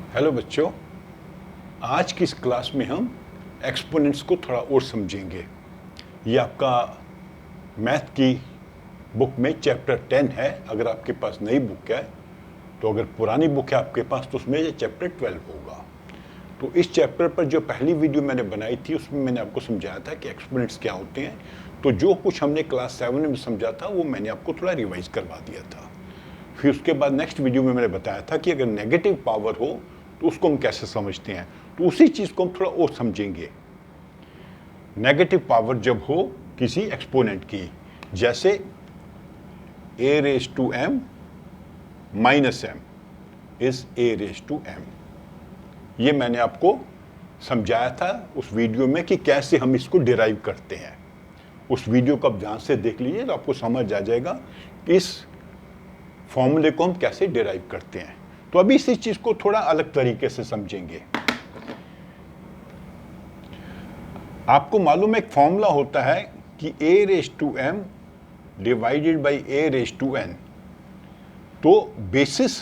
Hello बच्चों, आज की इस क्लास में हम एक्सपोनेंट्स को थोड़ा और समझेंगे। ये आपका मैथ की बुक में चैप्टर 10 है। अगर आपके पास नई बुक है तो अगर पुरानी बुक है आपके पास तो उसमें ये चैप्टर 12 होगा। तो इस चैप्टर पर जो पहली वीडियो मैंने बनाई थी उसमें मैंने आपको समझाया था कि एक्सपोनेंट्स क्या होते हैं। तो जो कुछ हमने क्लास 7 में समझा था वो मैंने आपको थोड़ा रिवाइज करवा दिया था। फिर उसके बाद नेक्स्ट वीडियो में मैंने बताया था कि अगर नेगेटिव पावर हो तो उसको हम कैसे समझते हैं। तो उसी चीज़ को हम थोड़ा और समझेंगे। नेगेटिव पावर जब हो किसी एक्सपोनेंट की, जैसे a raise to m minus m is a raise to m, ये मैंने आपको समझाया था उस वीडियो में कि कैसे हम इसको डिराइव करते हैं। उस वीडियो को आप ध्यान से देख लीजिए तो आपको समझ आ जाएगा कि इस फॉर्मूले को हम कैसे डिराइव करते हैं। तो अभी इसी चीज को थोड़ा अलग तरीके से समझेंगे। आपको मालूम है एक फॉर्मूला होता है कि a raise to m divided by a raise to n, तो बेसिस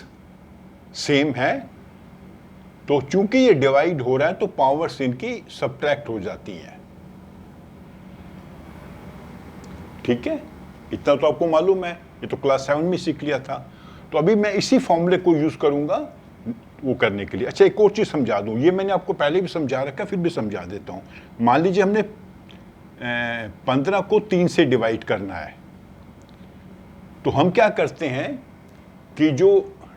सेम है, तो चूंकि ये डिवाइड हो रहा है तो पावर्स इनकी सब्ट्रैक्ट हो जाती हैं। ठीक है, इतना तो आपको मालूम है, ये तो क्लास 7 में सीख लिया था। तो अभी मैं इसी फॉर्मूले को यूज करूंगा वो करने के लिए। अच्छा, एक और चीज समझा दूं, ये मैंने आपको पहले भी समझा रखा है, फिर भी समझा देता हूं। मान लीजिए हमने 15 को 3 से डिवाइड करना है, तो हम क्या करते हैं कि जो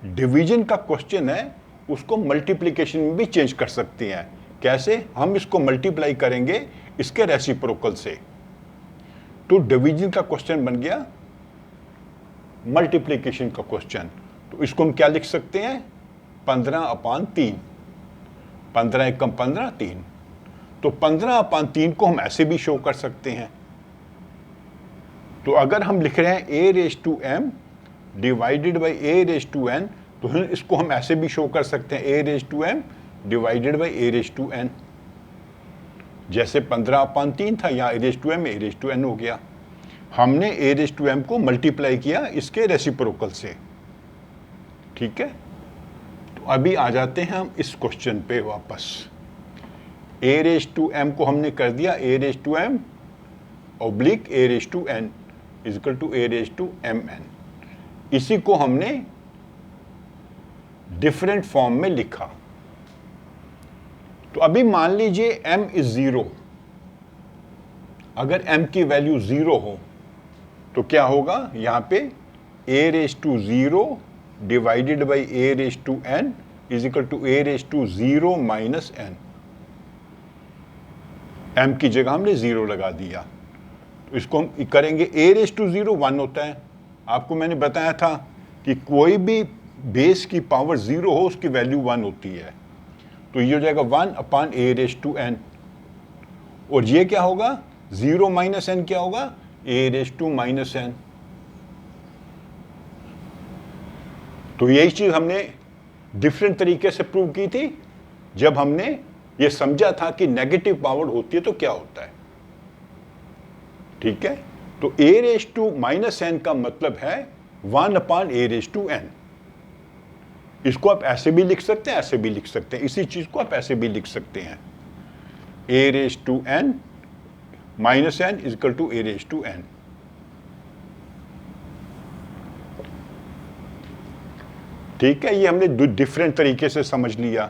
डिवीजन का क्वेश्चन है उसको मल्टीप्लिकेशन में भी चेंज कर सकते हैं। कैसे? हम इसको मल्टीप्लाई करेंगे इसके रेसिप्रोकल से, तो डिवीजन का क्वेश्चन बन गया मल्टीप्लिकेशन का क्वेश्चन। तो इसको हम क्या लिख सकते हैं? 15/3, 15 एकम 15, 3। तो 15/3 को हम ऐसे भी शो कर सकते हैं। तो अगर हम लिख रहे हैं a raise to m divided by a raise to n, तो इसको हम ऐसे भी शो कर सकते हैं a raise to m divided by a raise to n। जैसे 15/3 था, यहाँ a raise to m a raise to n हो गया। हमने a रेज टू m को मल्टीप्लाई किया इसके रेसिप्रोकल से। ठीक है, तो अभी आ जाते हैं हम इस क्वेश्चन पे वापस। a रेज टू m को हमने कर दिया a raise to m oblique a raise to n is equal to a raise to mn। इसी को हमने डिफरेंट फॉर्म में लिखा। तो अभी मान लीजिए m इज 0। अगर m की वैल्यू 0 हो तो क्या होगा? यहां पे a raise to 0 divided by a raise to n is equal to a raise to 0 minus n। m की जगह हमने 0 लगा दिया। तो इसको हम करेंगे a रेज टू 0 1 होता है। आपको मैंने बताया था कि कोई भी बेस की पावर 0 हो उसकी वैल्यू 1 होती है। तो ये हो जाएगा 1/a रेज टू n। और ये क्या होगा? 0 माइनस n क्या होगा? a raise to minus n। तो यही चीज हमने डिफरेंट तरीके से प्रूव की थी जब हमने ये समझा था कि नेगेटिव पावर होती है तो क्या होता है। ठीक है, तो a raise to minus n का मतलब है 1/a रेज टू n। इसको आप ऐसे भी लिख सकते हैं, ऐसे भी लिख सकते हैं। इसी चीज को आप ऐसे भी लिख सकते हैं, a raise to n minus n is equal to a raise to n। ठीक है, ये हमने डिफरेंट तरीके से समझ लिया।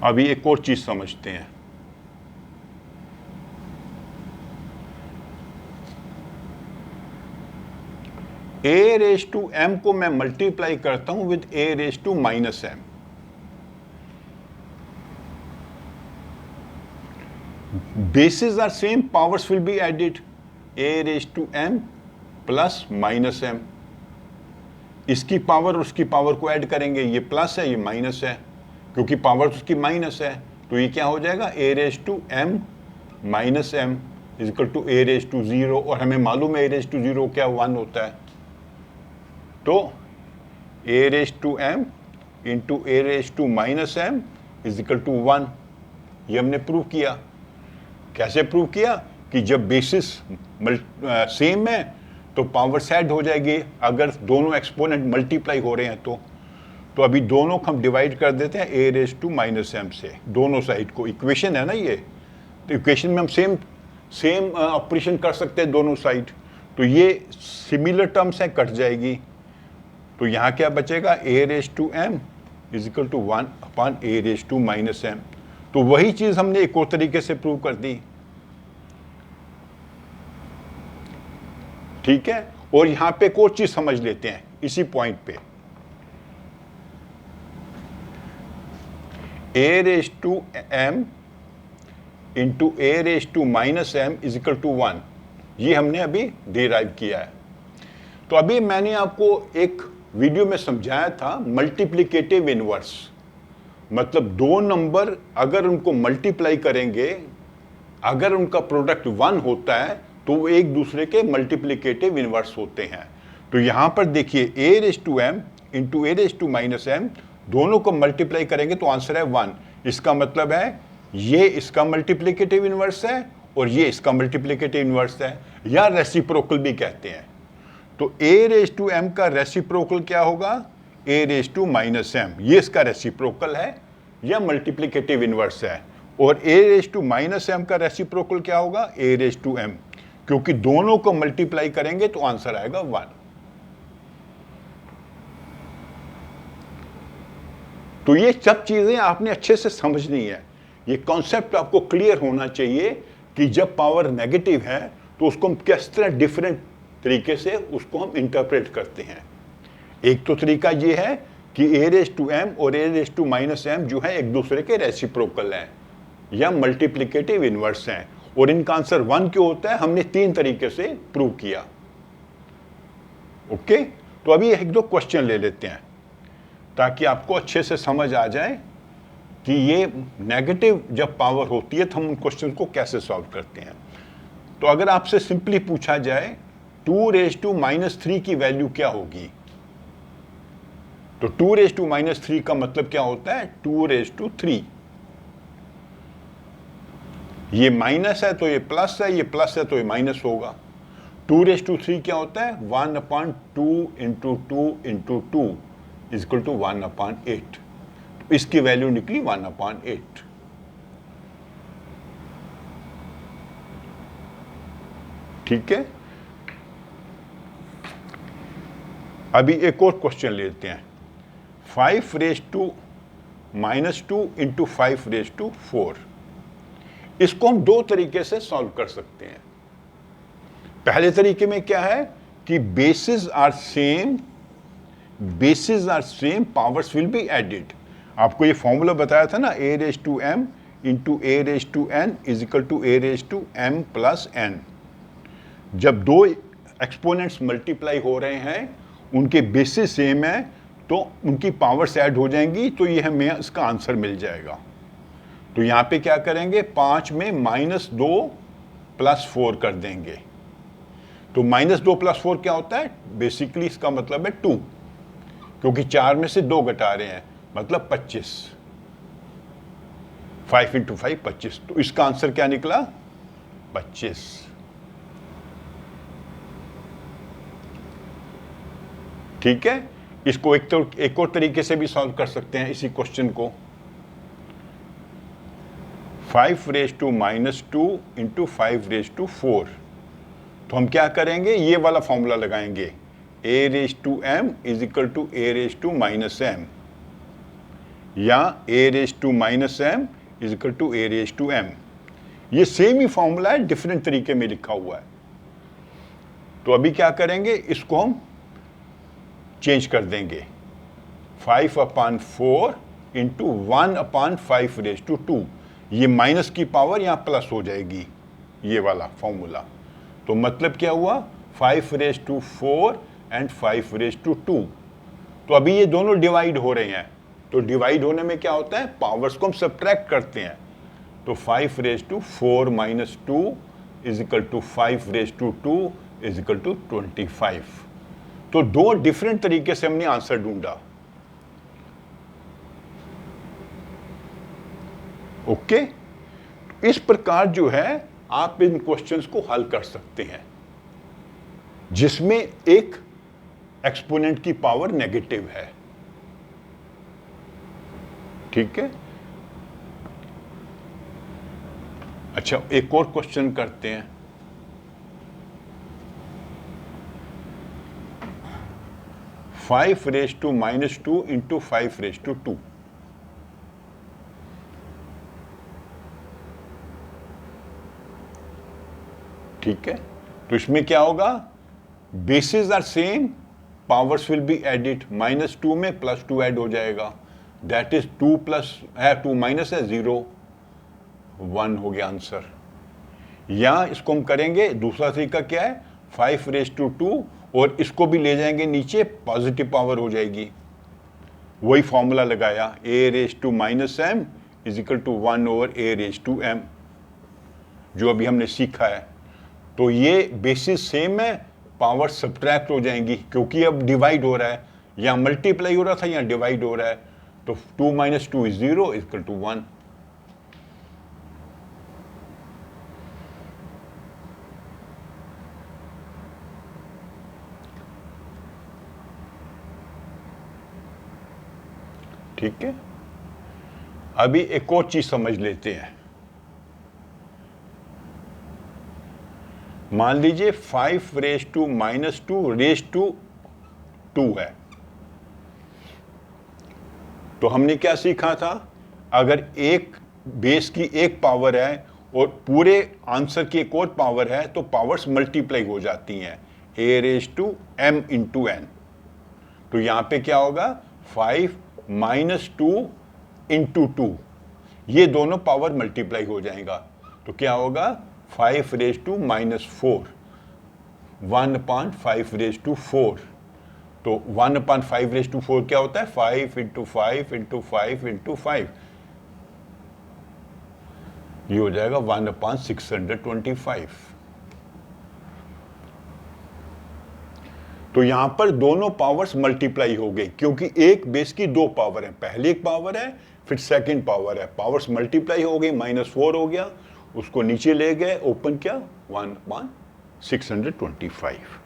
अभी एक और चीज समझते हैं। a रेज टू m को मैं मल्टीप्लाई करता हूं with a raise to minus m। Basis are same, powers will be added, a raise to m plus minus m। इसकी पावर उसकी पावर को ऐड करेंगे, ये प्लस है ये माइनस है, क्योंकि पावर उसकी माइनस है। तो ये क्या हो जाएगा? a raise to m minus m is equal to a raise to 0। और हमें मालूम है a रेज टू 0 क्या 1 होता है। तो a raise to m into a raise to minus m is equal to 1। ये हमने प्रूव किया। कैसे प्रूव किया? कि जब बेसिस सेम है तो पावर सेट हो जाएगी अगर दोनों एक्सपोनेंट मल्टीप्लाई हो रहे हैं तो अभी दोनों को हम डिवाइड कर देते हैं a raise to minus m से, दोनों साइड को। इक्वेशन है ना ये, तो इक्वेशन में हम सेम ऑपरेशन कर सकते हैं दोनों साइड। तो ये सिमिलर टर्म्स हैं, कट जाएगी। तो यहाँ क्या बचेगा, a raise to m is equal to 1 upon a raise to minus m। तो वही चीज हमने एक और तरीके से प्रूव कर दी, ठीक है। और यहां पे एक और चीज समझ लेते हैं इसी पॉइंट पे, a raise to m into a raise to minus m is equal to 1, ये हमने अभी डिराइव किया है। तो अभी मैंने आपको एक वीडियो में समझाया था मल्टीप्लिकेटिव इनवर्स, मतलब दो नंबर अगर उनको मल्टीप्लाई करेंगे, अगर उनका प्रोडक्ट 1 होता है तो वो एक दूसरे के मल्टीप्लिकेटिव इनवर्स होते हैं। तो यहां पर देखिए a raise to m into a raise to minus m, दोनों को मल्टीप्लाई करेंगे तो आंसर है 1। इसका मतलब है ये इसका मल्टीप्लिकेटिव इनवर्स है और ये इसका मल्टीप्लिकेटिव इनवर्स है, या रेसिप्रोकल भी कहते हैं। तो a रेज टू m का रेसिप्रोकल क्या होगा, a raise to minus m, ये इसका रेसिप्रोकल है या मल्टीप्लिकेटिव इनवर्स है। और a raise to minus m का रेसिप्रोकल क्या होगा, a रेज टू m, क्योंकि दोनों को मल्टीप्लाई करेंगे तो आंसर आएगा 1। तो ये सब चीजें आपने अच्छे से समझनी है, ये कॉन्सेप्ट आपको क्लियर होना चाहिए कि जब पावर नेगेटिव है तो उसको हम किस तरह डिफरेंट तरीके से उसको हम इंटरप्रेट करते हैं। एक तो तरीका ये है कि a रेज टू m और a raise to minus m जो है एक दूसरे के रेसिप्रोकल हैं या मल्टीप्लिकेटिव इनवर्स हैं, और इनका आंसर 1 क्यों होता है, हमने 3 तरीके से प्रूव किया। ओके, तो अभी एक दो क्वेश्चन ले लेते हैं ताकि आपको अच्छे से समझ आ जाए कि ये नेगेटिव जब पावर होती है तो हम उन क्वेश्चन को कैसे सॉल्व करते हैं। तो अगर आपसे सिंपली पूछा जाए 2 रेज टू माइनस 3 की वैल्यू क्या होगी, तो 2 रेज टू माइनस 3 का मतलब क्या होता है, 2 रेज टू 3। ये माइनस है तो ये प्लस है, ये प्लस है तो ये माइनस होगा। 2 रेज टू 3 क्या होता है, 1 upon 2 into 2 into 2 is equal to 1 upon 8। तो इसकी वैल्यू निकली 1 अपॉन 8। ठीक है, अभी एक और क्वेश्चन लेते हैं, 5 raise to minus 2 into 5 raise to 4। इसको हम दो तरीके से सॉल्व कर सकते हैं। पहले तरीके में क्या है कि basis are same, powers will be added. आपको ये फॉर्मूला बताया था ना, a raise to m into a raise to n is equal to a raise to m plus n। जब दो एक्सपोनेंट्स मल्टीप्लाई हो रहे हैं, उनके बेसिस सेम है, तो उनकी पावर्स ऐड हो जाएंगी, तो ये हमें इसका आंसर मिल जाएगा। तो यहाँ पे क्या करेंगे, 5 में -2 प्लस 4 कर देंगे। तो -2 प्लस 4 क्या होता है, बेसिकली इसका मतलब है 2, क्योंकि 4 में से 2 घटा रहे हैं, मतलब 25। 5 इंटू 5 25। तो इसका आंसर क्या निकला, 25। ठीक है, इसको एक और तरीके से भी सॉल्व कर सकते हैं इसी क्वेश्चन को। 5 raise to minus 2 into 5 raise to 4। तो हम क्या करेंगे, ये वाला फॉर्मूला लगाएंगे, a raise to m is equal to a raise to minus m, या a raise to minus m is equal to a raise to m। ये same ही फॉर्मूला है, डिफरेंट तरीके में लिखा हुआ है। तो अभी क्या करेंगे, इसको हम चेंज कर देंगे, 5 upon 4 into 1 upon 5 raise to 2। ये माइनस की पावर यहाँ प्लस हो जाएगी, ये वाला फॉर्मूला। तो मतलब क्या हुआ, 5 raise to 4 and 5 raise to 2। तो अभी ये दोनों डिवाइड हो रहे हैं, तो डिवाइड होने में क्या होता है, पावर्स को हम सब्ट्रैक्ट करते हैं। तो 5 raise to 4 minus 2 is equal to 5 raise to 2 is equal to 25। तो दो डिफरेंट तरीके से हमने आंसर ढूंढा। ओके, इस प्रकार जो है आप इन क्वेश्चंस को हल कर सकते हैं। जिसमें एक एक्सपोनेंट की पावर नेगेटिव है। ठीक है, अच्छा एक और क्वेश्चन करते हैं। Five raise to minus two into 5 raise to 2। ठीक है, तो इसमें क्या होगा, basis are same, powers will be added. -2 में +2 ऐड हो जाएगा, दैट इज 2 प्लस है 2 माइनस है 0, 1 हो गया आंसर। या इसको हम करेंगे, दूसरा तरीका क्या है, 5 रेज टू 2 और इसको भी ले जाएंगे नीचे, पॉजिटिव पावर हो जाएगी। वही फॉर्मूला लगाया, a raise to minus m is equal to 1 over a raise to m, जो अभी हमने सीखा है। तो ये बेसिस सेम है, पावर सब्ट्रैक्ट हो जाएंगी क्योंकि अब डिवाइड हो रहा है, या मल्टीप्लाई हो रहा था या डिवाइड हो रहा है। तो 2 माइनस 2 इज 0 इक्वल टू 1। ठीक है, अभी एक और चीज समझ लेते हैं। मान लीजिए 5 raise to minus 2 raise to 2 है, तो हमने क्या सीखा था, अगर एक बेस की एक पावर है और पूरे आंसर की एक और पावर है तो पावर्स मल्टीप्लाई हो जाती हैं, a raise to m into n। तो यहां पे क्या होगा, 5 माइनस 2 इंटू 2, ये दोनों पावर मल्टीप्लाई हो जाएगा। तो क्या होगा, 5 raise to minus 4, 1/5 raise to 4। तो 1/5 रेज टू 4 क्या होता है, 5 इंटू 5 इंटू 5 इंटू 5, ये हो जाएगा 1/625। तो यहां पर दोनों पावर्स मल्टीप्लाई हो गई, क्योंकि एक बेस की दो पावर है, पहली एक पावर है फिर सेकंड पावर है, पावर्स मल्टीप्लाई हो गई, -4 हो गया, उसको नीचे ले गए, ओपन किया, 1/625।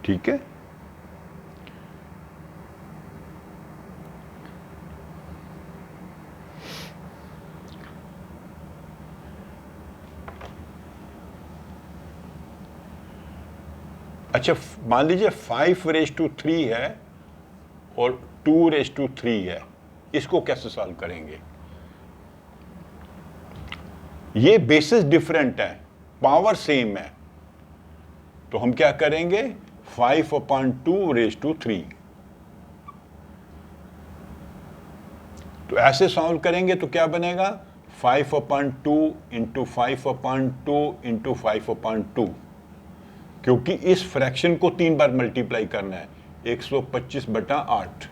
ठीक है, अच्छा मान लीजिए 5 रेज टू 3 है और 2 रेज टू 3 है, इसको कैसे सॉल्व करेंगे। ये बेसिस डिफरेंट है, पावर सेम है, तो हम क्या करेंगे, 5/2 रेज टू 3। तो ऐसे सॉल्व करेंगे तो क्या बनेगा, 5/2 इंटू 5/2 इंटू 5/2, क्योंकि इस फ्रैक्शन को 3 बार मल्टीप्लाई करना है, 125/8।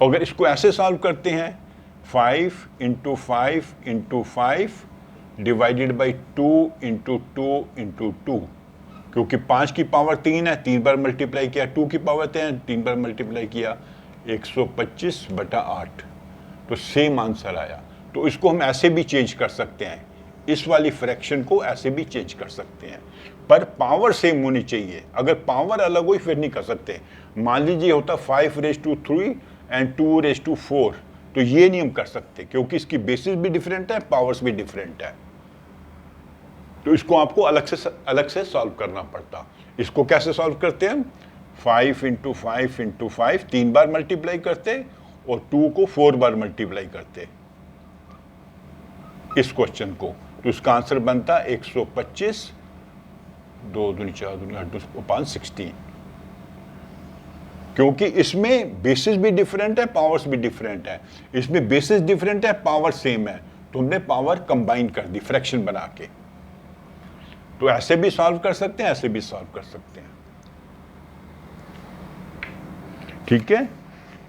अगर इसको ऐसे सॉल्व करते हैं, 5 into 5 into 5 divided by 2 into 2 into 2, क्योंकि 5 की पावर 3 है, 3 बार मल्टीप्लाई किया, 2 की पावर 3 बार मल्टीप्लाई किया, 125/8। तो सेम आंसर आया। तो इसको हम ऐसे भी चेंज कर सकते हैं, इस वाली फ्रैक्शन को ऐसे भी चेंज कर सकते हैं, पर पावर सेम होनी चाहिए। अगर पावर अलग हुई फिर नहीं कर सकते। मान लीजिए होता 5 raise to 3 and 2 raise to 4, तो ये नहीं हम कर सकते, क्योंकि इसकी बेसिस भी डिफरेंट है, पावर्स भी डिफरेंट है। तो इसको आपको अलग से सॉल्व करना पड़ता। इसको कैसे सॉल्व करते हैं, 5 इंटू 5 इंटू 5 3 बार मल्टीप्लाई करते और 2 को 4 बार मल्टीप्लाई करते इस क्वेश्चन को। तो इसका आंसर बनता 125, 2 दूनी 4 दूनी 8 5 16, क्योंकि इसमें बेसिस भी डिफरेंट है, पावर्स भी डिफरेंट है। इसमें बेसिस डिफरेंट है, पावर सेम है, तो हमने पावर कंबाइन कर दी फ्रैक्शन बना के। तो ऐसे भी सॉल्व कर सकते हैं, ऐसे भी सॉल्व कर सकते हैं। ठीक है,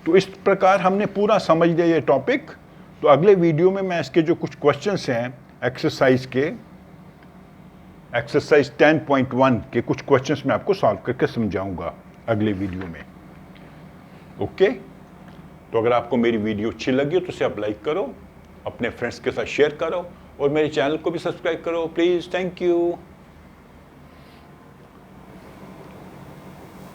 तो इस प्रकार हमने पूरा समझ लिया ये टॉपिक। तो अगले वीडियो में मैं इसके जो कुछ क्वेश्चंस हैं एक्सरसाइज के, एक्सरसाइज 10.1 के कुछ क्वेश्चंस मैं आपको सॉल्व करके समझाऊंगा अगले वीडियो में। ओके, तो अगर आपको मेरी वीडियो अच्छी लगी तो उसे आप लाइक करो, अपने फ्रेंड्स के साथ शेयर करो और मेरे चैनल को भी सब्सक्राइब करो प्लीज़। Thank you.